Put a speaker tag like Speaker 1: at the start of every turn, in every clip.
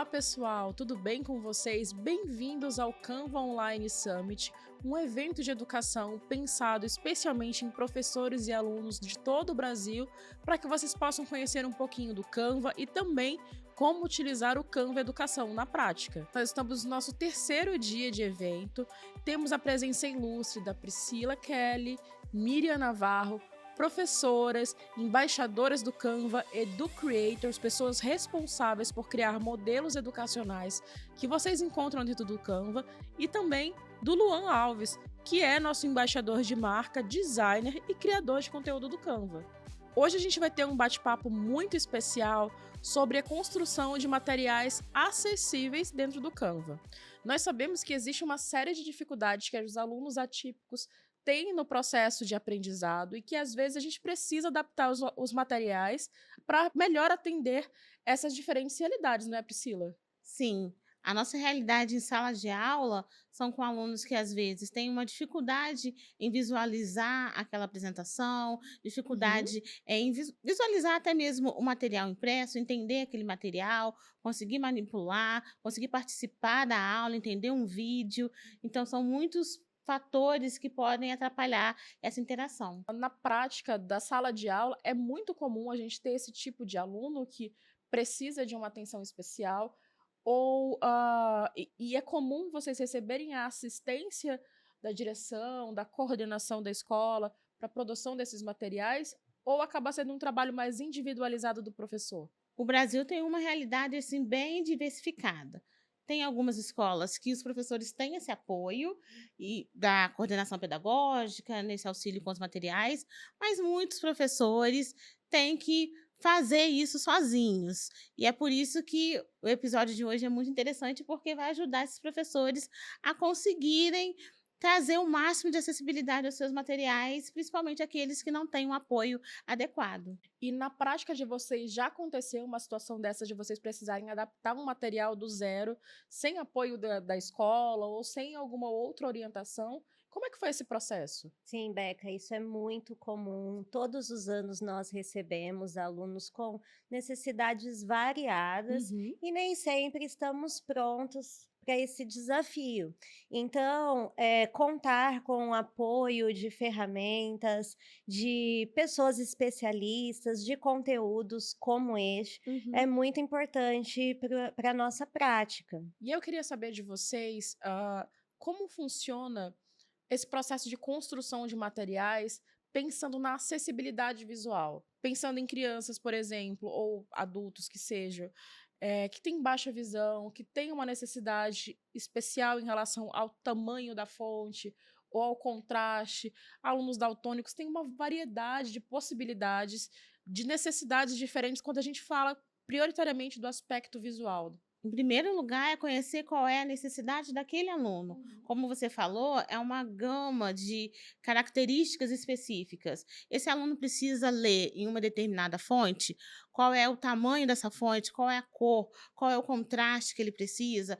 Speaker 1: Olá pessoal, tudo bem com vocês? Bem-vindos ao Canva Online Summit, um evento de educação pensado especialmente em professores e alunos de todo o Brasil, para que vocês possam conhecer um pouquinho do Canva e também como utilizar o Canva Educação na prática. Nós estamos no nosso terceiro dia de evento, temos a presença ilustre da Priscila Kelly, Miriam Navarro, professoras, embaixadoras do Canva, Educreators, pessoas responsáveis por criar modelos educacionais que vocês encontram dentro do Canva, e também do Luan Alves, que é nosso embaixador de marca, designer e criador de conteúdo do Canva. Hoje a gente vai ter um bate-papo muito especial sobre a construção de materiais acessíveis dentro do Canva. Nós sabemos que existe uma série de dificuldades que os alunos atípicos tem no processo de aprendizado e que às vezes a gente precisa adaptar os materiais para melhor atender essas diferentes realidades, não é, Priscila?
Speaker 2: Sim, a nossa realidade em sala de aula são com alunos que às vezes têm uma dificuldade em visualizar aquela apresentação,
Speaker 1: Uhum.
Speaker 2: dificuldade em visualizar até mesmo o material impresso, entender aquele material, conseguir manipular, conseguir participar da aula, entender um vídeo. Então, são muitos fatores que podem atrapalhar essa interação.
Speaker 1: Na prática da sala de aula, é muito comum a gente ter esse tipo de aluno que precisa de uma atenção especial, ou e é comum vocês receberem a assistência da direção, da coordenação da escola para a produção desses materiais, ou acaba sendo um trabalho mais individualizado do professor?
Speaker 2: O Brasil tem uma realidade assim bem diversificada. Tem algumas escolas que os professores têm esse apoio e da coordenação pedagógica, nesse auxílio com os materiais, mas muitos professores têm que fazer isso sozinhos. E é por isso que o episódio de hoje é muito interessante, porque vai ajudar esses professores a conseguirem trazer o máximo de acessibilidade aos seus materiais, principalmente aqueles que não têm um apoio adequado.
Speaker 1: E na prática de vocês, já aconteceu uma situação dessa de vocês precisarem adaptar um material do zero, sem apoio da escola ou sem alguma outra orientação? Como é que foi esse processo?
Speaker 3: Sim, Beca, isso é muito comum. Todos os anos nós recebemos alunos com necessidades variadas
Speaker 1: Uhum.
Speaker 3: e nem sempre estamos prontos para esse desafio. Então, contar com o apoio de ferramentas, de pessoas especialistas, de conteúdos como este, é
Speaker 1: Uhum.
Speaker 3: muito importante para a nossa prática.
Speaker 1: E eu queria saber de vocês, como funciona esse processo de construção de materiais, pensando na acessibilidade visual, pensando em crianças, por exemplo, ou adultos que sejam, que têm baixa visão, que têm uma necessidade especial em relação ao tamanho da fonte ou ao contraste. Alunos daltônicos têm uma variedade de possibilidades, de necessidades diferentes quando a gente fala prioritariamente do aspecto visual.
Speaker 2: Em primeiro lugar, é conhecer qual é a necessidade daquele aluno.
Speaker 1: Uhum.
Speaker 2: Como você falou, é uma gama de características específicas. Esse aluno precisa ler em uma determinada fonte, qual é o tamanho dessa fonte, qual é a cor, qual é o contraste que ele precisa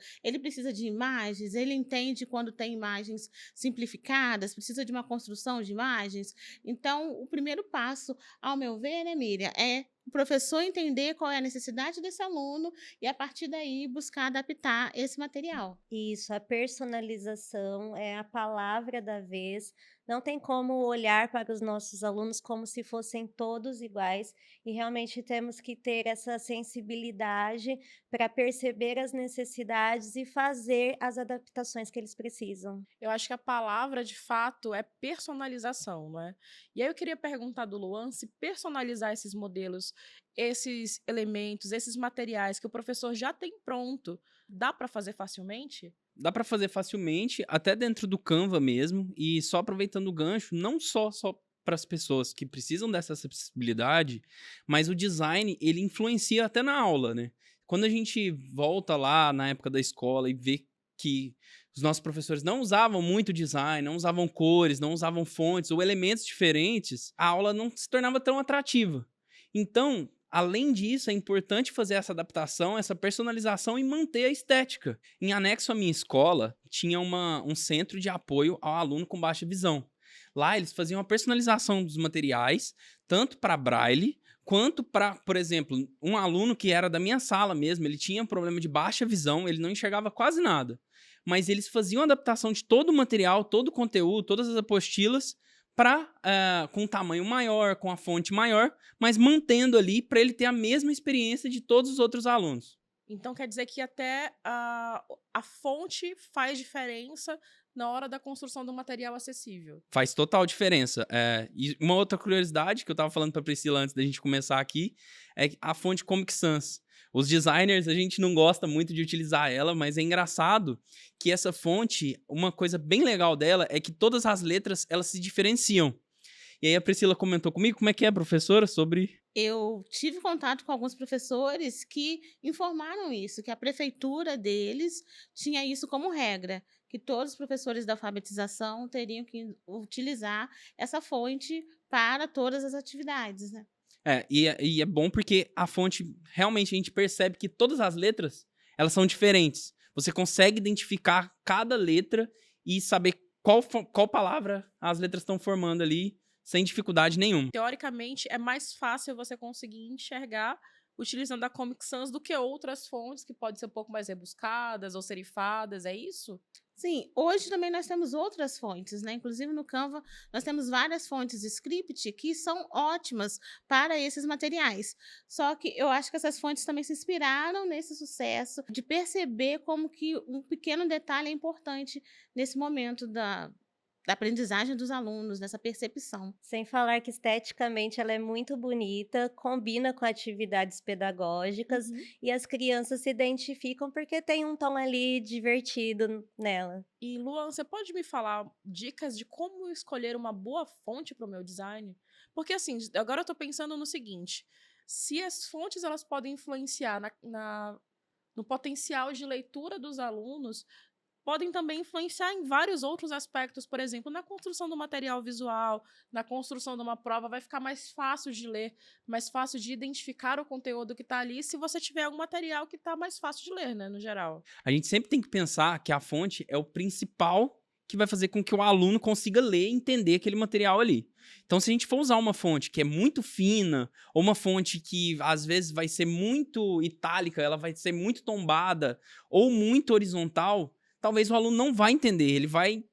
Speaker 2: de imagens, ele entende quando tem imagens simplificadas, precisa de uma construção de imagens. Então, o primeiro passo, ao meu ver, né, Miriam, é o professor entender qual é a necessidade desse aluno e, a partir daí, buscar adaptar esse material.
Speaker 3: Isso, a personalização é a palavra da vez. Não tem como olhar para os nossos alunos como se fossem todos iguais, e realmente temos que ter essa sensibilidade para perceber as necessidades e fazer as adaptações que eles precisam.
Speaker 1: Eu acho que a palavra, de fato, é personalização, não é? E aí eu queria perguntar do Luan se personalizar esses modelos, esses elementos, esses materiais que o professor já tem pronto, dá para fazer facilmente?
Speaker 4: Dá para fazer facilmente, até dentro do Canva mesmo, e só aproveitando o gancho, não só para as pessoas que precisam dessa acessibilidade, mas o design, ele influencia até na aula, né. Quando a gente volta lá na época da escola e vê que os nossos professores não usavam muito design, não usavam cores, não usavam fontes ou elementos diferentes, a aula não se tornava tão atrativa. Então, além disso, é importante fazer essa adaptação, essa personalização e manter a estética. Em anexo à minha escola, tinha um centro de apoio ao aluno com baixa visão. Lá eles faziam a personalização dos materiais, tanto para braille quanto para, por exemplo, um aluno que era da minha sala mesmo, ele tinha problema de baixa visão, ele não enxergava quase nada. Mas eles faziam adaptação de todo o material, todo o conteúdo, todas as apostilas, com um tamanho maior, com a fonte maior, mas mantendo ali para ele ter a mesma experiência de todos os outros alunos.
Speaker 1: Então quer dizer que até a fonte faz diferença na hora da construção do material acessível.
Speaker 4: Faz total diferença. E uma outra curiosidade que eu estava falando para a Priscila antes da gente começar aqui é a fonte Comic Sans. Os designers, a gente não gosta muito de utilizar ela, mas é engraçado que essa fonte, uma coisa bem legal dela é que todas as letras, elas se diferenciam. E aí a Priscila comentou comigo, como é que é, professora, sobre...
Speaker 2: Eu tive contato com alguns professores que informaram isso, que a prefeitura deles tinha isso como regra, que todos os professores da alfabetização teriam que utilizar essa fonte para todas as atividades, né?
Speaker 4: E é bom porque a fonte, realmente, a gente percebe que todas as letras, elas são diferentes. Você consegue identificar cada letra e saber qual palavra as letras estão formando ali, sem dificuldade nenhuma.
Speaker 1: Teoricamente, é mais fácil você conseguir enxergar utilizando a Comic Sans do que outras fontes que podem ser um pouco mais rebuscadas ou serifadas, é isso?
Speaker 2: Sim, hoje também nós temos outras fontes, né? Inclusive no Canva nós temos várias fontes de script que são ótimas para esses materiais. Só que eu acho que essas fontes também se inspiraram nesse sucesso de perceber como que um pequeno detalhe é importante nesse momento da aprendizagem dos alunos, nessa percepção.
Speaker 3: Sem falar que esteticamente ela é muito bonita, combina com atividades pedagógicas e as crianças se identificam porque tem um tom ali divertido nela.
Speaker 1: E Luan, você pode me falar dicas de como escolher uma boa fonte para o meu design? Porque assim, agora eu estou pensando no seguinte, se as fontes elas podem influenciar no potencial de leitura dos alunos, podem também influenciar em vários outros aspectos, por exemplo, na construção do material visual, na construção de uma prova, vai ficar mais fácil de ler, mais fácil de identificar o conteúdo que está ali, se você tiver algum material que está mais fácil de ler, né, no geral.
Speaker 4: A gente sempre tem que pensar que a fonte é o principal que vai fazer com que o aluno consiga ler e entender aquele material ali. Então, se a gente for usar uma fonte que é muito fina, ou uma fonte que às vezes vai ser muito itálica, ela vai ser muito tombada, ou muito horizontal, talvez o aluno não vai entender, ele vai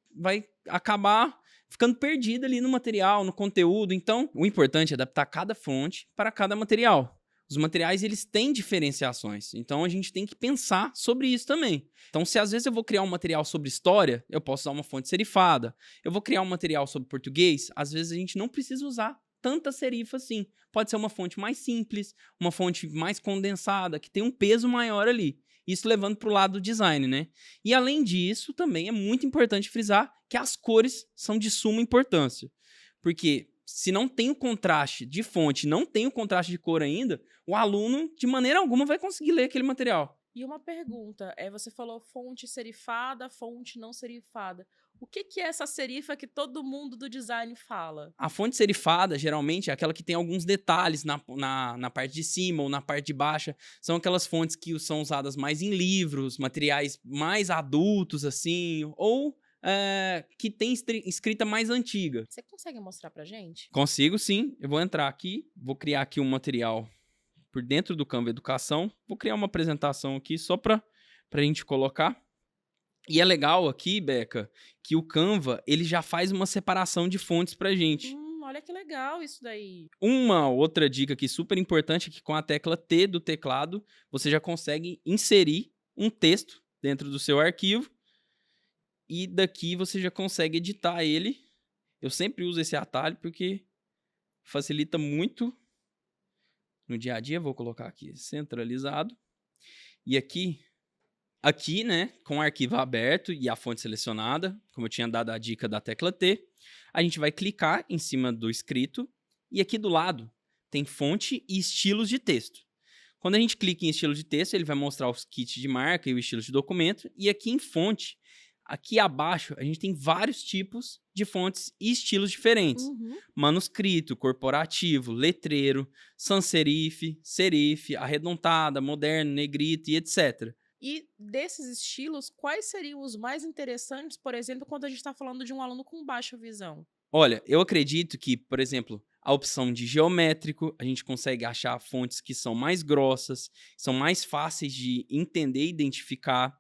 Speaker 4: acabar ficando perdido ali no material, no conteúdo. Então, o importante é adaptar cada fonte para cada material. Os materiais, eles têm diferenciações, então a gente tem que pensar sobre isso também. Então, se às vezes eu vou criar um material sobre história, eu posso usar uma fonte serifada. Eu vou criar um material sobre português, às vezes a gente não precisa usar tanta serifa assim. Pode ser uma fonte mais simples, uma fonte mais condensada, que tem um peso maior ali. Isso levando para o lado do design, né? E além disso, também é muito importante frisar que as cores são de suma importância. Porque se não tem o contraste de fonte, não tem o contraste de cor ainda, o aluno, de maneira alguma, vai conseguir ler aquele material.
Speaker 1: E uma pergunta, você falou fonte serifada, fonte não serifada. O que é essa serifa que todo mundo do design fala?
Speaker 4: A fonte serifada, geralmente, é aquela que tem alguns detalhes na parte de cima ou na parte de baixo. São aquelas fontes que são usadas mais em livros, materiais mais adultos, assim, ou que tem escrita mais antiga.
Speaker 1: Você consegue mostrar pra gente?
Speaker 4: Consigo, sim. Eu vou entrar aqui, vou criar aqui um material por dentro do Canva Educação. Vou criar uma apresentação aqui só pra gente colocar. E é legal aqui, Beca, que o Canva, ele já faz uma separação de fontes pra gente.
Speaker 1: Olha que legal isso daí.
Speaker 4: Uma outra dica aqui super importante é que com a tecla T do teclado, você já consegue inserir um texto dentro do seu arquivo. E daqui você já consegue editar ele. Eu sempre uso esse atalho porque facilita muito no dia a dia. Vou colocar aqui centralizado. E aqui, né, com o arquivo aberto e a fonte selecionada, como eu tinha dado a dica da tecla T, a gente vai clicar em cima do escrito e aqui do lado tem fonte e estilos de texto. Quando a gente clica em estilo de texto, ele vai mostrar os kits de marca e o estilo de documento. E aqui em fonte, aqui abaixo, a gente tem vários tipos de fontes e estilos diferentes. Manuscrito, corporativo, letreiro, sans serif, serif, arredondada, moderno, negrito e etc.
Speaker 1: E desses estilos, quais seriam os mais interessantes, por exemplo, quando a gente está falando de um aluno com baixa visão?
Speaker 4: Olha, eu acredito que, por exemplo, a opção de geométrico, a gente consegue achar fontes que são mais grossas, são mais fáceis de entender e identificar.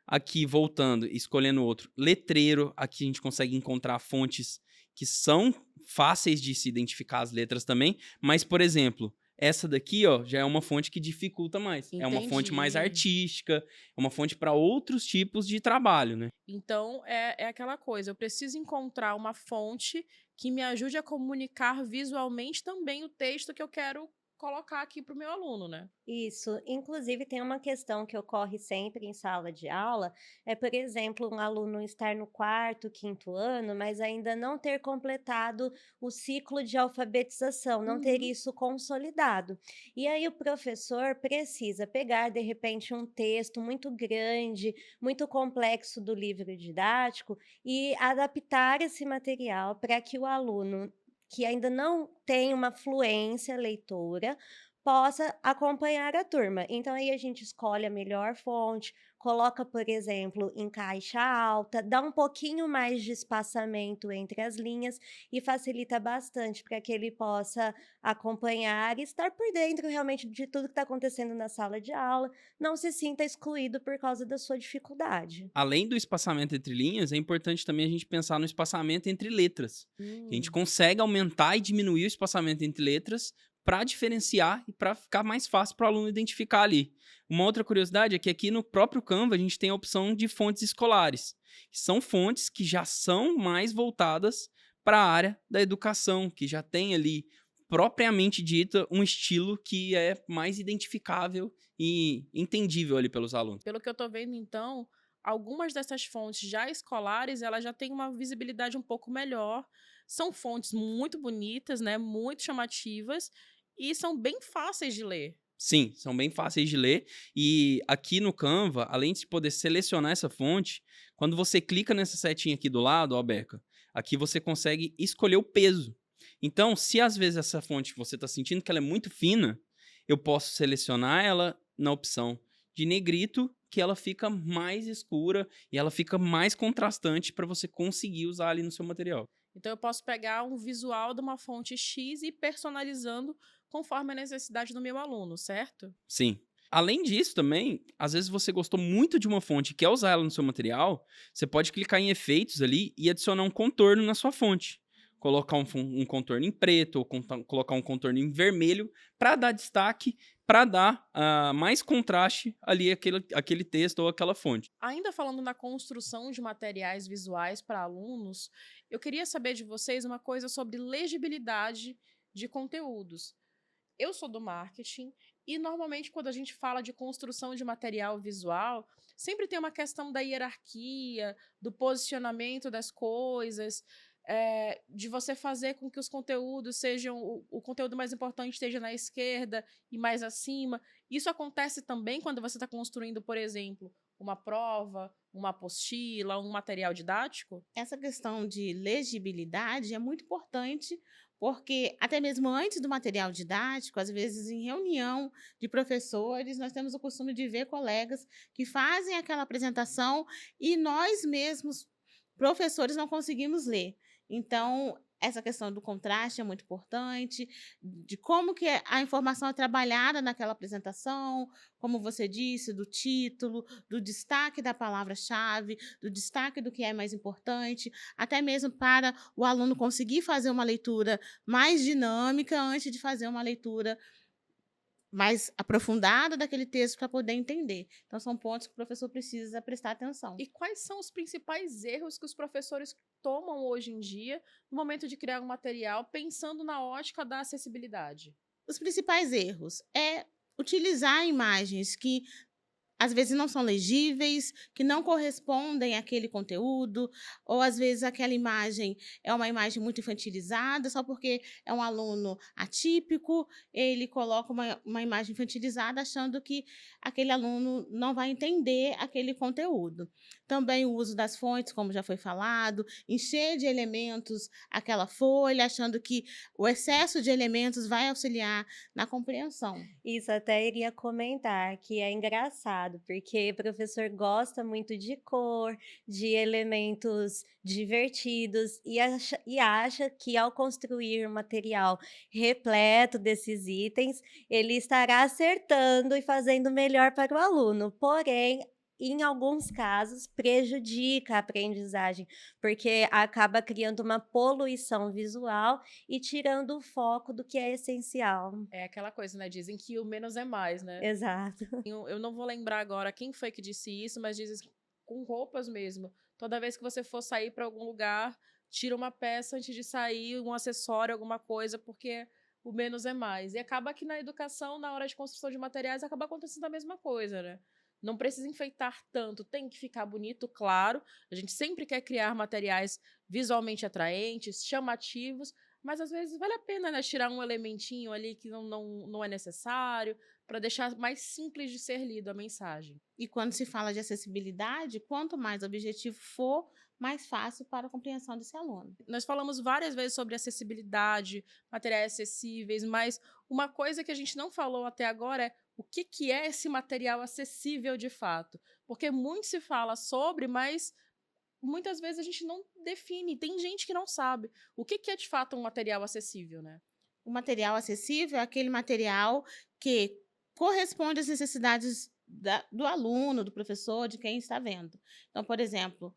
Speaker 4: Aqui, voltando, escolhendo outro, letreiro, aqui a gente consegue encontrar fontes que são fáceis de se identificar as letras também, mas, por exemplo, essa daqui, ó, já é uma fonte que dificulta mais. É uma fonte mais
Speaker 1: Entendi.
Speaker 4: artística, é uma fonte para outros tipos de trabalho, né?
Speaker 1: Então, é aquela coisa, eu preciso encontrar uma fonte que me ajude a comunicar visualmente também o texto que eu quero colocar aqui para o meu aluno, né?
Speaker 3: Isso. Inclusive, tem uma questão que ocorre sempre em sala de aula, por exemplo, um aluno estar no quarto, quinto ano, mas ainda não ter completado o ciclo de alfabetização, não ter
Speaker 1: Uhum.
Speaker 3: isso consolidado. E aí o professor precisa pegar, de repente, um texto muito grande, muito complexo do livro didático e adaptar esse material para que o aluno que ainda não tem uma fluência leitora, possa acompanhar a turma. Então aí a gente escolhe a melhor fonte, coloca, por exemplo, em caixa alta, dá um pouquinho mais de espaçamento entre as linhas e facilita bastante para que ele possa acompanhar e estar por dentro realmente de tudo que está acontecendo na sala de aula, não se sinta excluído por causa da sua dificuldade.
Speaker 4: Além do espaçamento entre linhas, é importante também a gente pensar no espaçamento entre letras. A gente
Speaker 1: Hum.
Speaker 4: consegue aumentar e diminuir o espaçamento entre letras para diferenciar e para ficar mais fácil para o aluno identificar ali. Uma outra curiosidade é que aqui no próprio Canva a gente tem a opção de fontes escolares, que são fontes que já são mais voltadas para a área da educação, que já tem ali propriamente dita um estilo que é mais identificável e entendível ali pelos alunos.
Speaker 1: Pelo que eu tô vendo, então, algumas dessas fontes já escolares, elas já têm uma visibilidade um pouco melhor. São fontes muito bonitas, né? Muito chamativas e são bem fáceis de ler.
Speaker 4: Sim, são bem fáceis de ler. E aqui no Canva, além de poder selecionar essa fonte, quando você clica nessa setinha aqui do lado, ó, Beca, aqui você consegue escolher o peso. Então, se às vezes essa fonte você está sentindo que ela é muito fina, eu posso selecionar ela na opção de negrito, que ela fica mais escura e ela fica mais contrastante para você conseguir usar ali no seu material.
Speaker 1: Então, eu posso pegar um visual de uma fonte X e ir personalizando conforme a necessidade do meu aluno, certo?
Speaker 4: Sim. Além disso também, às vezes você gostou muito de uma fonte e quer usar ela no seu material, você pode clicar em efeitos ali e adicionar um contorno na sua fonte. Colocar um contorno em preto ou colocar um contorno em vermelho para dar destaque, para dar mais contraste ali aquele texto ou aquela fonte.
Speaker 1: Ainda falando na construção de materiais visuais para alunos, eu queria saber de vocês uma coisa sobre legibilidade de conteúdos. Eu sou do marketing e normalmente quando a gente fala de construção de material visual, sempre tem uma questão da hierarquia, do posicionamento das coisas, de você fazer com que os conteúdos sejam, o conteúdo mais importante esteja na esquerda e mais acima. Isso acontece também quando você está construindo, por exemplo, uma prova, uma apostila, um material didático?
Speaker 2: Essa questão de legibilidade é muito importante, porque até mesmo antes do material didático, às vezes em reunião de professores, nós temos o costume de ver colegas que fazem aquela apresentação e nós mesmos, professores, não conseguimos ler. Então, essa questão do contraste é muito importante, de como que a informação é trabalhada naquela apresentação, como você disse, do título, do destaque da palavra-chave, do destaque do que é mais importante, até mesmo para o aluno conseguir fazer uma leitura mais dinâmica antes de fazer uma leitura mais aprofundada daquele texto para poder entender. Então, são pontos que o professor precisa prestar atenção.
Speaker 1: E quais são os principais erros que os professores tomam hoje em dia no momento de criar um material pensando na ótica da acessibilidade?
Speaker 2: Os principais erros é utilizar imagens que às vezes não são legíveis, que não correspondem àquele conteúdo, ou às vezes aquela imagem é uma imagem muito infantilizada, só porque é um aluno atípico, ele coloca uma imagem infantilizada achando que aquele aluno não vai entender aquele conteúdo. Também o uso das fontes, como já foi falado, encher de elementos aquela folha, achando que o excesso de elementos vai auxiliar na compreensão.
Speaker 3: Isso, até iria comentar que é engraçado. engraçado, porque o professor gosta muito de cor, de elementos divertidos e acha que ao construir um material repleto desses itens, ele estará acertando e fazendo melhor para o aluno. Porém, em alguns casos, prejudica a aprendizagem, porque acaba criando uma poluição visual e tirando o foco do que é essencial.
Speaker 1: É aquela coisa, né? Dizem que o menos é mais, né?
Speaker 3: Exato.
Speaker 1: Eu não vou lembrar agora quem foi que disse isso, mas dizem com roupas mesmo. Toda vez que você for sair para algum lugar, tira uma peça antes de sair, um acessório, alguma coisa, porque o menos é mais. E acaba que na educação, na hora de construção de materiais, acaba acontecendo a mesma coisa, né? Não precisa enfeitar tanto, tem que ficar bonito, claro. A gente sempre quer criar materiais visualmente atraentes, chamativos, mas às vezes vale a pena, né, tirar um elementinho ali que não é necessário, para deixar mais simples de ser lido a mensagem.
Speaker 2: E quando se fala de acessibilidade, quanto mais objetivo for, mais fácil para a compreensão desse aluno.
Speaker 1: Nós falamos várias vezes sobre acessibilidade, materiais acessíveis, mas uma coisa que a gente não falou até agora é o que é esse material acessível de fato. Porque muito se fala sobre, mas muitas vezes a gente não define. Tem gente que não sabe o que é de fato um material acessível, né?
Speaker 2: O material acessível é aquele material que corresponde às necessidades do aluno, do professor, de quem está vendo. Então, por exemplo,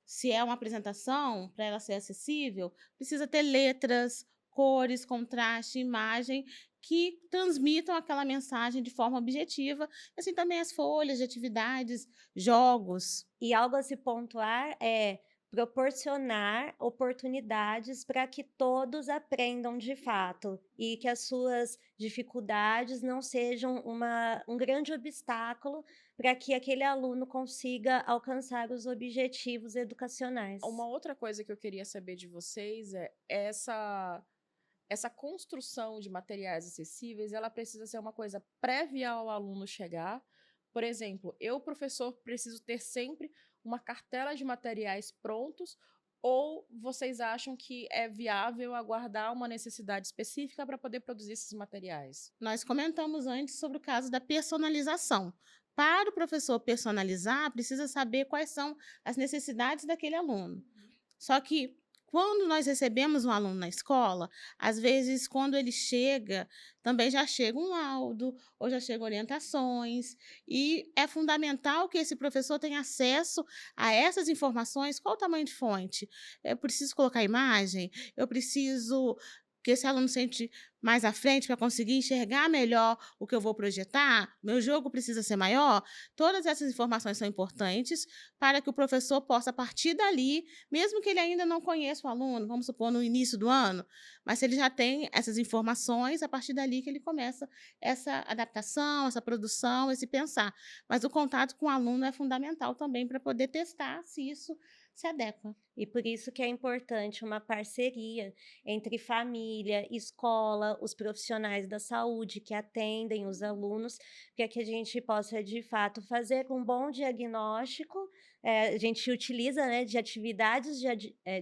Speaker 2: se é uma apresentação, para ela ser acessível, precisa ter letras, cores, contraste, imagem que transmitam aquela mensagem de forma objetiva. Assim também as folhas de atividades, jogos.
Speaker 3: E algo a se pontuar é proporcionar oportunidades para que todos aprendam de fato e que as suas dificuldades não sejam um grande obstáculo para que aquele aluno consiga alcançar os objetivos educacionais.
Speaker 1: Uma outra coisa que eu queria saber de vocês é essa construção de materiais acessíveis, ela precisa ser uma coisa prévia ao aluno chegar. Por exemplo, eu, professor, preciso ter sempre uma cartela de materiais prontos, ou vocês acham que é viável aguardar uma necessidade específica para poder produzir esses materiais?
Speaker 2: Nós comentamos antes sobre o caso da personalização. Para o professor personalizar, precisa saber quais são as necessidades daquele aluno. Só que quando nós recebemos um aluno na escola, às vezes, quando ele chega, também já chega um laudo, ou já chegam orientações, e é fundamental que esse professor tenha acesso a essas informações. Qual o tamanho de fonte? Eu preciso colocar imagem? Eu preciso que esse aluno sente mais à frente para conseguir enxergar melhor o que eu vou projetar? Meu jogo precisa ser maior? Todas essas informações são importantes para que o professor possa, a partir dali, mesmo que ele ainda não conheça o aluno, vamos supor, no início do ano, mas se ele já tem essas informações, a partir dali que ele começa essa adaptação, essa produção, esse pensar. Mas o contato com o aluno é fundamental também para poder testar se isso se adequa.
Speaker 3: E por isso que é importante uma parceria entre família, escola, os profissionais da saúde que atendem os alunos, para que a gente possa, de fato, fazer um bom diagnóstico. A gente utiliza, né, de atividades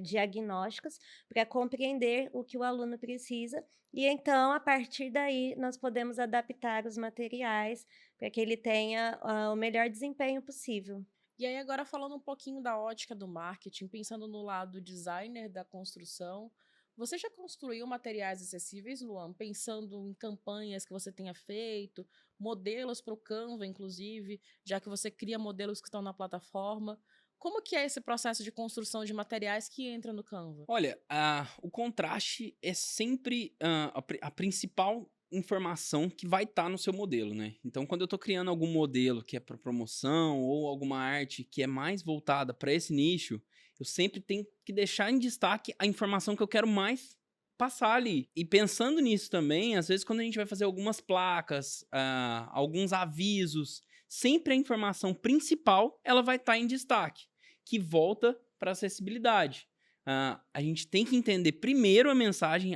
Speaker 3: diagnósticas para compreender o que o aluno precisa. E então, a partir daí, nós podemos adaptar os materiais para que ele tenha o melhor desempenho possível.
Speaker 1: E aí, agora falando um pouquinho da ótica do marketing, pensando no lado designer da construção, você já construiu materiais acessíveis, Luan? Pensando em campanhas que você tenha feito, modelos para o Canva, inclusive, já que você cria modelos que estão na plataforma. Como que é esse processo de construção de materiais que entra no Canva?
Speaker 4: Olha, o contraste é sempre a principal informação que vai estar no seu modelo, né? Então, quando eu estou criando algum modelo que é para promoção ou alguma arte que é mais voltada para esse nicho, eu sempre tenho que deixar em destaque a informação que eu quero mais passar ali. E pensando nisso também, às vezes quando a gente vai fazer algumas placas, alguns avisos, sempre a informação principal ela vai estar em destaque, que volta para acessibilidade. A gente tem que entender primeiro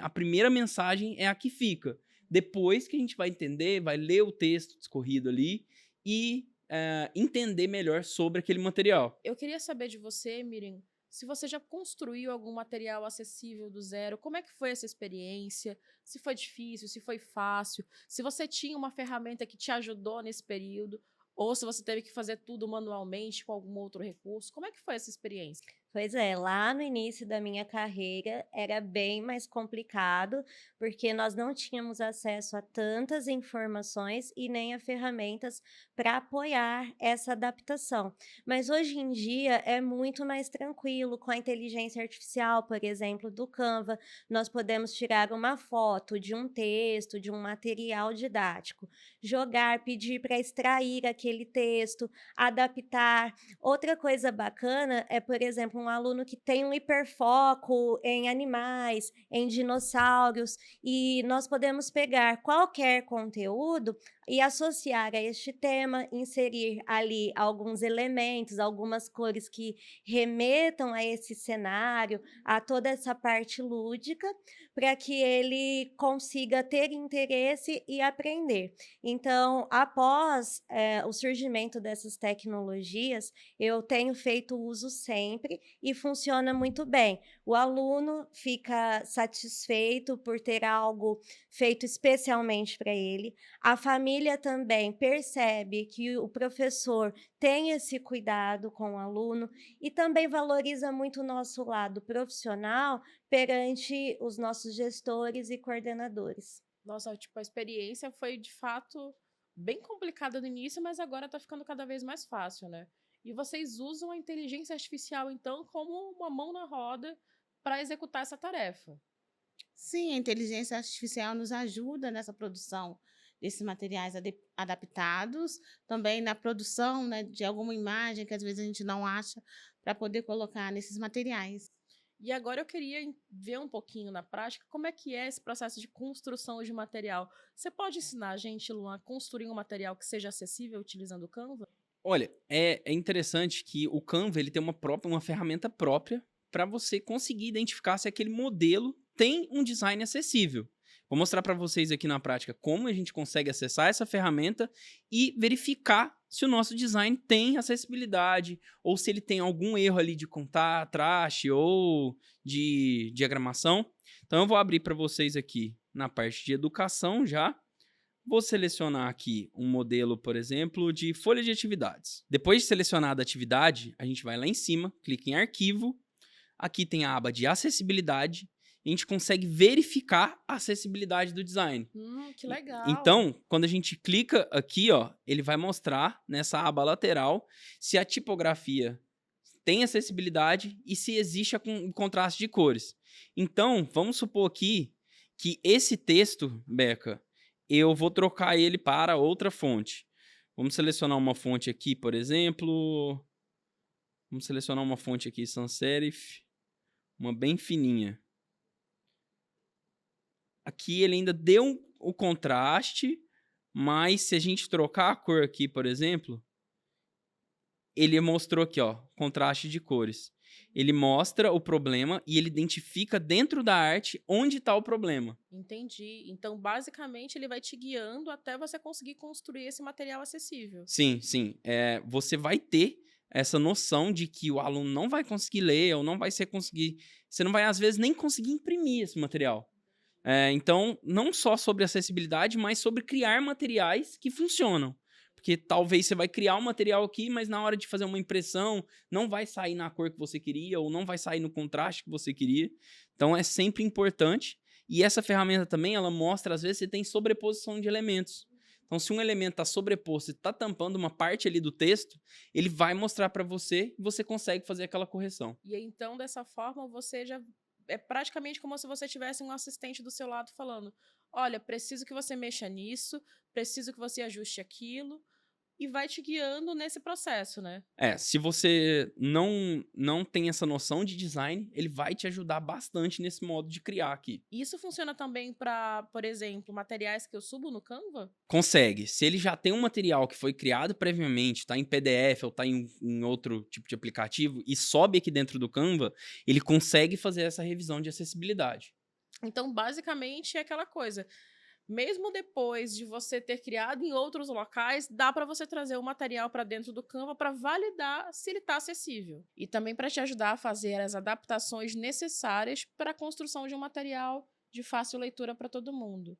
Speaker 4: a primeira mensagem é a que fica. Depois que a gente vai entender, vai ler o texto discorrido ali e entender melhor sobre aquele material.
Speaker 1: Eu queria saber de você, Miriam, se você já construiu algum material acessível do zero, como é que foi essa experiência? Se foi difícil, se foi fácil, se você tinha uma ferramenta que te ajudou nesse período, ou se você teve que fazer tudo manualmente com algum outro recurso. Como é que foi essa experiência?
Speaker 3: Pois é, lá no início da minha carreira era bem mais complicado, porque nós não tínhamos acesso a tantas informações e nem a ferramentas para apoiar essa adaptação. Mas hoje em dia é muito mais tranquilo com a inteligência artificial, por exemplo, do Canva. Nós podemos tirar uma foto de um texto, de um material didático, jogar, pedir para extrair aquele texto, adaptar. Outra coisa bacana é, por exemplo, um aluno que tem um hiperfoco em animais, em dinossauros, e nós podemos pegar qualquer conteúdo e associar a este tema, inserir ali alguns elementos, algumas cores que remetam a esse cenário, a toda essa parte lúdica, para que ele consiga ter interesse e aprender. Então, após o surgimento dessas tecnologias, eu tenho feito uso sempre e funciona muito bem. O aluno fica satisfeito por ter algo feito especialmente para ele. A família também percebe que o professor tem esse cuidado com o aluno e também valoriza muito o nosso lado profissional perante os nossos gestores e coordenadores.
Speaker 1: Nossa, tipo, a experiência foi de fato bem complicada no início, mas agora tá ficando cada vez mais fácil, né? E vocês usam a inteligência artificial, então, como uma mão na roda para executar essa tarefa.
Speaker 2: Sim, a inteligência artificial nos ajuda nessa produção desses materiais adaptados, também na produção, né, de alguma imagem que às vezes a gente não acha para poder colocar nesses materiais.
Speaker 1: E agora eu queria ver um pouquinho na prática como é que é esse processo de construção de material. Você pode ensinar a gente, Luan, a construir um material que seja acessível utilizando o Canva?
Speaker 4: Olha, é interessante que o Canva ele tem uma ferramenta própria para você conseguir identificar se aquele modelo tem um design acessível. Vou mostrar para vocês aqui na prática como a gente consegue acessar essa ferramenta e verificar se o nosso design tem acessibilidade ou se ele tem algum erro ali de contraste ou de diagramação. Então eu vou abrir para vocês aqui na parte de educação já. Vou selecionar aqui um modelo, por exemplo, de folha de atividades. Depois de selecionada a atividade, a gente vai lá em cima, clica em arquivo. Aqui tem a aba de acessibilidade. A gente consegue verificar a acessibilidade do design.
Speaker 1: Que legal.
Speaker 4: Então, quando a gente clica aqui, ó, ele vai mostrar nessa aba lateral se a tipografia tem acessibilidade e se existe o contraste de cores. Então, vamos supor aqui que esse texto, Beca, eu vou trocar ele para outra fonte. Vamos selecionar uma fonte aqui, por exemplo. Vamos selecionar uma fonte aqui, sans serif, uma bem fininha. Aqui ele ainda deu o contraste, mas se a gente trocar a cor aqui, por exemplo, ele mostrou aqui, ó, contraste de cores. Ele mostra o problema e ele identifica dentro da arte onde está o problema.
Speaker 1: Entendi. Então, basicamente, ele vai te guiando até você conseguir construir esse material acessível.
Speaker 4: Sim, sim. Você vai ter essa noção de que o aluno não vai conseguir ler ou não vai conseguir... Você não vai, às vezes, nem conseguir imprimir esse material. Então, não só sobre acessibilidade, mas sobre criar materiais que funcionam. Porque talvez você vai criar um material aqui, mas na hora de fazer uma impressão, não vai sair na cor que você queria, ou não vai sair no contraste que você queria. Então, é sempre importante. E essa ferramenta também, ela mostra, às vezes, você tem sobreposição de elementos. Então, se um elemento está sobreposto e está tampando uma parte ali do texto, ele vai mostrar para você e você consegue fazer aquela correção.
Speaker 1: E então, dessa forma, você já... É praticamente como se você tivesse um assistente do seu lado falando: olha, preciso que você mexa nisso, preciso que você ajuste aquilo, e vai te guiando nesse processo, né?
Speaker 4: Se você não tem essa noção de design, ele vai te ajudar bastante nesse modo de criar aqui.
Speaker 1: Isso funciona também para, por exemplo, materiais que eu subo no Canva?
Speaker 4: Consegue. Se ele já tem um material que foi criado previamente, está em PDF ou está em outro tipo de aplicativo e sobe aqui dentro do Canva, ele consegue fazer essa revisão de acessibilidade.
Speaker 1: Então, basicamente, é aquela coisa. Mesmo depois de você ter criado em outros locais, dá para você trazer o material para dentro do Canva para validar se ele está acessível. E também para te ajudar a fazer as adaptações necessárias para a construção de um material de fácil leitura para todo mundo.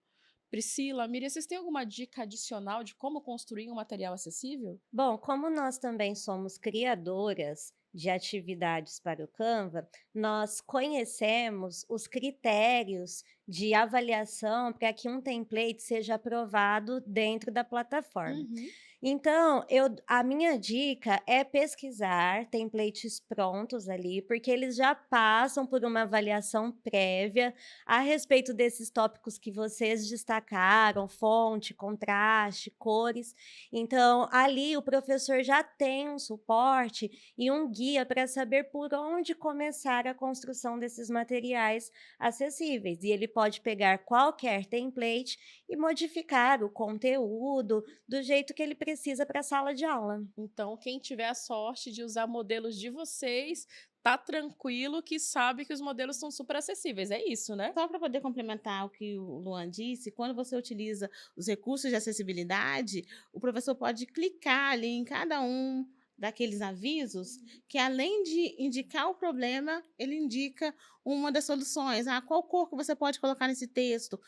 Speaker 1: Priscila, Miriam, vocês têm alguma dica adicional de como construir um material acessível?
Speaker 3: Bom, como nós também somos criadoras de atividades para o Canva, nós conhecemos os critérios de avaliação para que um template seja aprovado dentro da plataforma.
Speaker 1: Uhum.
Speaker 3: Então, a minha dica é pesquisar templates prontos ali, porque eles já passam por uma avaliação prévia a respeito desses tópicos que vocês destacaram, fonte, contraste, cores. Então, ali o professor já tem um suporte e um guia para saber por onde começar a construção desses materiais acessíveis. E ele pode pegar qualquer template e modificar o conteúdo do jeito que ele precisa para a sala de aula.
Speaker 1: Então, quem tiver a sorte de usar modelos de vocês, tá tranquilo que sabe que os modelos são super acessíveis. É isso, né?
Speaker 2: Só para poder complementar o que o Luan disse, quando você utiliza os recursos de acessibilidade, o professor pode clicar ali em cada um daqueles avisos, que além de indicar o problema, ele indica uma das soluções. Qual cor que você pode colocar nesse texto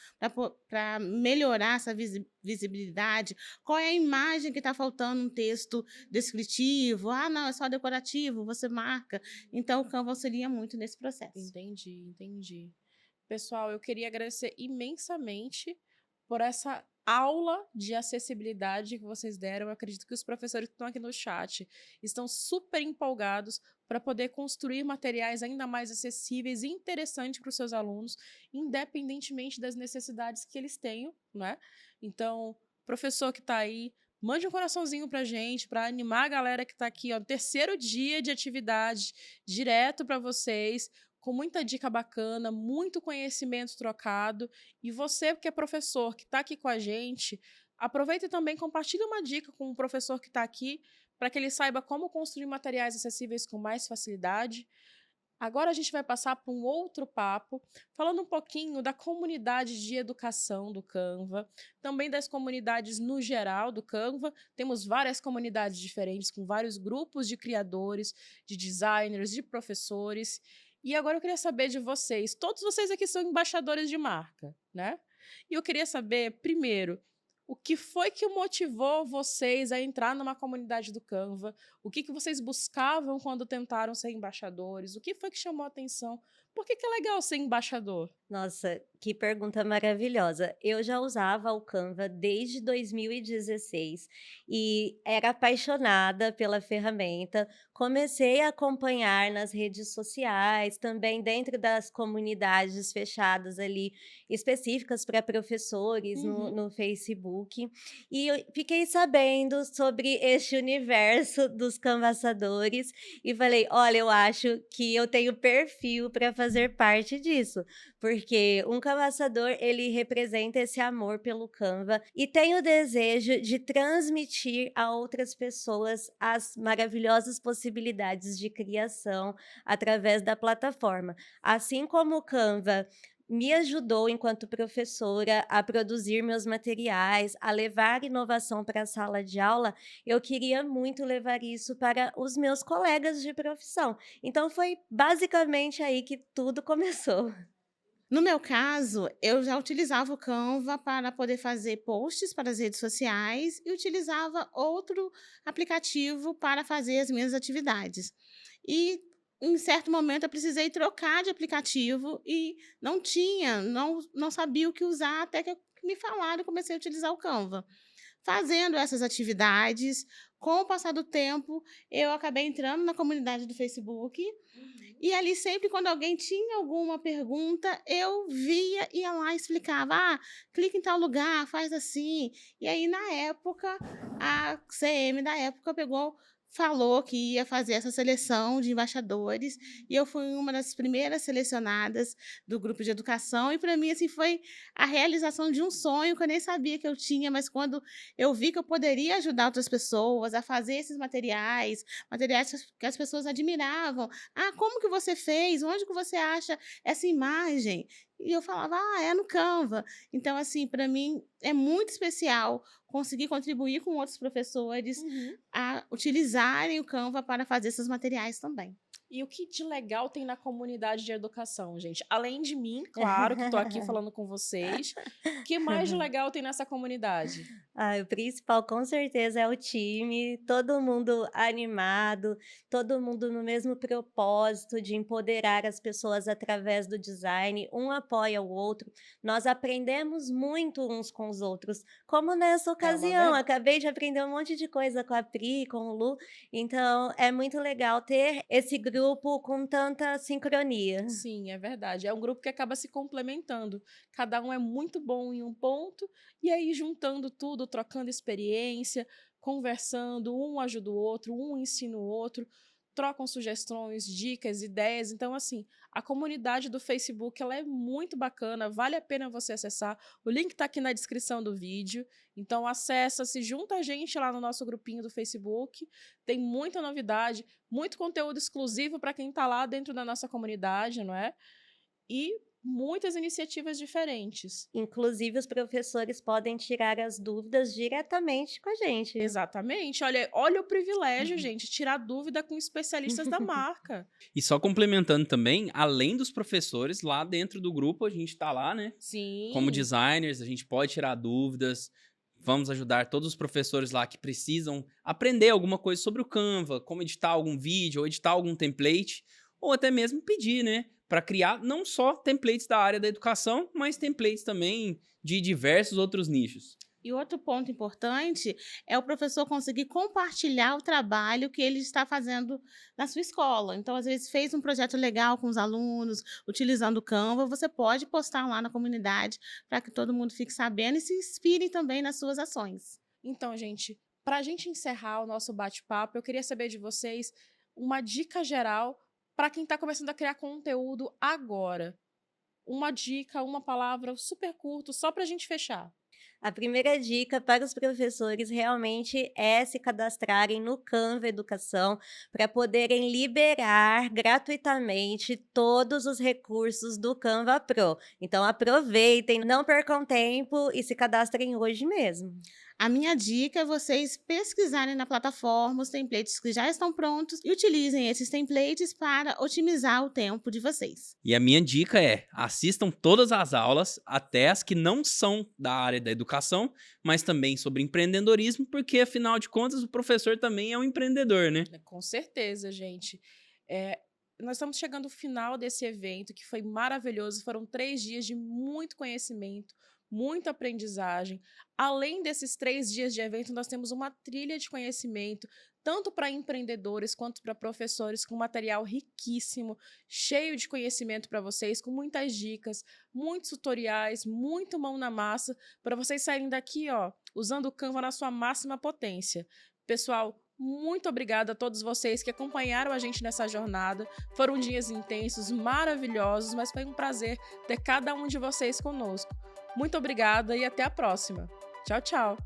Speaker 2: para melhorar essa visibilidade? Qual é a imagem que está faltando no texto descritivo? Não, é só decorativo, você marca. Então, o Canva auxilia muito nesse processo.
Speaker 1: Entendi. Pessoal, eu queria agradecer imensamente por essa aula de acessibilidade que vocês deram. Eu acredito que os professores que estão aqui no chat estão super empolgados para poder construir materiais ainda mais acessíveis e interessantes para os seus alunos, independentemente das necessidades que eles tenham, né? Então, professor que está aí, mande um coraçãozinho pra gente, para animar a galera que está aqui, ó, no terceiro dia de atividade, direto para vocês, com muita dica bacana, muito conhecimento trocado. E você, que é professor, que está aqui com a gente, aproveita e também compartilha uma dica com o professor que está aqui, para que ele saiba como construir materiais acessíveis com mais facilidade. Agora a gente vai passar para um outro papo, falando um pouquinho da comunidade de educação do Canva, também das comunidades no geral do Canva. Temos várias comunidades diferentes, com vários grupos de criadores, de designers, de professores. E agora eu queria saber de vocês. Todos vocês aqui são embaixadores de marca, né? E eu queria saber, primeiro, o que foi que motivou vocês a entrar numa comunidade do Canva? O que vocês buscavam quando tentaram ser embaixadores? O que foi que chamou a atenção? Por que é legal ser embaixador?
Speaker 3: Nossa, que pergunta maravilhosa. Eu já usava o Canva desde 2016 e era apaixonada pela ferramenta. Comecei a acompanhar nas redes sociais, também dentro das comunidades fechadas ali, específicas para professores no Facebook. E eu fiquei sabendo sobre este universo dos canvaçadores e falei: olha, eu acho que eu tenho perfil para fazer parte disso. Porque um canvaçador, ele representa esse amor pelo Canva e tem o desejo de transmitir a outras pessoas as maravilhosas possibilidades de criação através da plataforma. Assim como o Canva me ajudou, enquanto professora, a produzir meus materiais, a levar inovação para a sala de aula, eu queria muito levar isso para os meus colegas de profissão. Então, foi basicamente aí que tudo começou.
Speaker 2: No meu caso, eu já utilizava o Canva para poder fazer posts para as redes sociais e utilizava outro aplicativo para fazer as minhas atividades. E em certo momento eu precisei trocar de aplicativo e não sabia o que usar até que me falaram e comecei a utilizar o Canva. Fazendo essas atividades, com o passar do tempo, eu acabei entrando na comunidade do Facebook. E ali sempre quando alguém tinha alguma pergunta, eu via, ia lá e explicava, clica em tal lugar, faz assim. E aí, na época, a CM da época falou que ia fazer essa seleção de embaixadores, e eu fui uma das primeiras selecionadas do grupo de educação, e para mim, assim, foi a realização de um sonho que eu nem sabia que eu tinha, mas quando eu vi que eu poderia ajudar outras pessoas a fazer esses materiais que as pessoas admiravam. Como que você fez? Onde que você acha essa imagem? E eu falava, é no Canva. Então, assim, para mim é muito especial conseguir contribuir com outros professores a utilizarem o Canva para fazer esses materiais também.
Speaker 1: E o que de legal tem na comunidade de educação, gente? Além de mim, claro, que estou aqui falando com vocês, o que mais de legal tem nessa comunidade?
Speaker 3: O principal com certeza é o time, todo mundo animado, todo mundo no mesmo propósito de empoderar as pessoas através do design, um apoia o outro. Nós aprendemos muito uns com os outros, como nessa
Speaker 1: É uma
Speaker 3: ocasião,
Speaker 1: verdade.
Speaker 3: acabei de aprender um monte de coisa com a Pri, com o Lu, então é muito legal ter esse grupo com tanta sincronia.
Speaker 1: Sim, é verdade. É um grupo que acaba se complementando. Cada um é muito bom em um ponto, e aí juntando tudo, trocando experiência, conversando, um ajuda o outro, um ensina o outro, trocam sugestões, dicas, ideias. Então, assim, a comunidade do Facebook ela é muito bacana, vale a pena você acessar. O link está aqui na descrição do vídeo. Então, acessa, se junta a gente lá no nosso grupinho do Facebook. Tem muita novidade, muito conteúdo exclusivo para quem está lá dentro da nossa comunidade, não é? E muitas iniciativas diferentes.
Speaker 3: Inclusive, os professores podem tirar as dúvidas diretamente com a gente.
Speaker 1: Exatamente. Olha o privilégio, gente, tirar dúvida com especialistas da marca.
Speaker 4: E só complementando também, além dos professores, lá dentro do grupo a gente tá lá, né?
Speaker 1: Sim.
Speaker 4: Como designers, a gente pode tirar dúvidas. Vamos ajudar todos os professores lá que precisam aprender alguma coisa sobre o Canva, como editar algum vídeo ou editar algum template, ou até mesmo pedir, né? Para criar não só templates da área da educação, mas templates também de diversos outros nichos.
Speaker 2: E outro ponto importante é o professor conseguir compartilhar o trabalho que ele está fazendo na sua escola. Então, às vezes, fez um projeto legal com os alunos, utilizando o Canva, você pode postar lá na comunidade para que todo mundo fique sabendo e se inspire também nas suas ações.
Speaker 1: Então, gente, para a gente encerrar o nosso bate-papo, eu queria saber de vocês uma dica geral para quem está começando a criar conteúdo agora. Uma dica, uma palavra super curto, só para a gente fechar.
Speaker 3: A primeira dica para os professores realmente é se cadastrarem no Canva Educação para poderem liberar gratuitamente todos os recursos do Canva Pro. Então aproveitem, não percam tempo e se cadastrem hoje mesmo.
Speaker 2: A minha dica é vocês pesquisarem na plataforma os templates que já estão prontos e utilizem esses templates para otimizar o tempo de vocês.
Speaker 4: E a minha dica é, assistam todas as aulas, até as que não são da área da educação, mas também sobre empreendedorismo, porque afinal de contas o professor também é um empreendedor, né?
Speaker 1: Com certeza, gente. Nós estamos chegando ao final desse evento, que foi maravilhoso. Foram 3 dias de muito conhecimento, muita aprendizagem. Além desses 3 dias de evento, nós temos uma trilha de conhecimento, tanto para empreendedores quanto para professores, com material riquíssimo, cheio de conhecimento para vocês, com muitas dicas, muitos tutoriais, muito mão na massa, para vocês saírem daqui, ó, usando o Canva na sua máxima potência. Pessoal, muito obrigada a todos vocês que acompanharam a gente nessa jornada. Foram dias intensos, maravilhosos, mas foi um prazer ter cada um de vocês conosco. Muito obrigada e até a próxima. Tchau, tchau!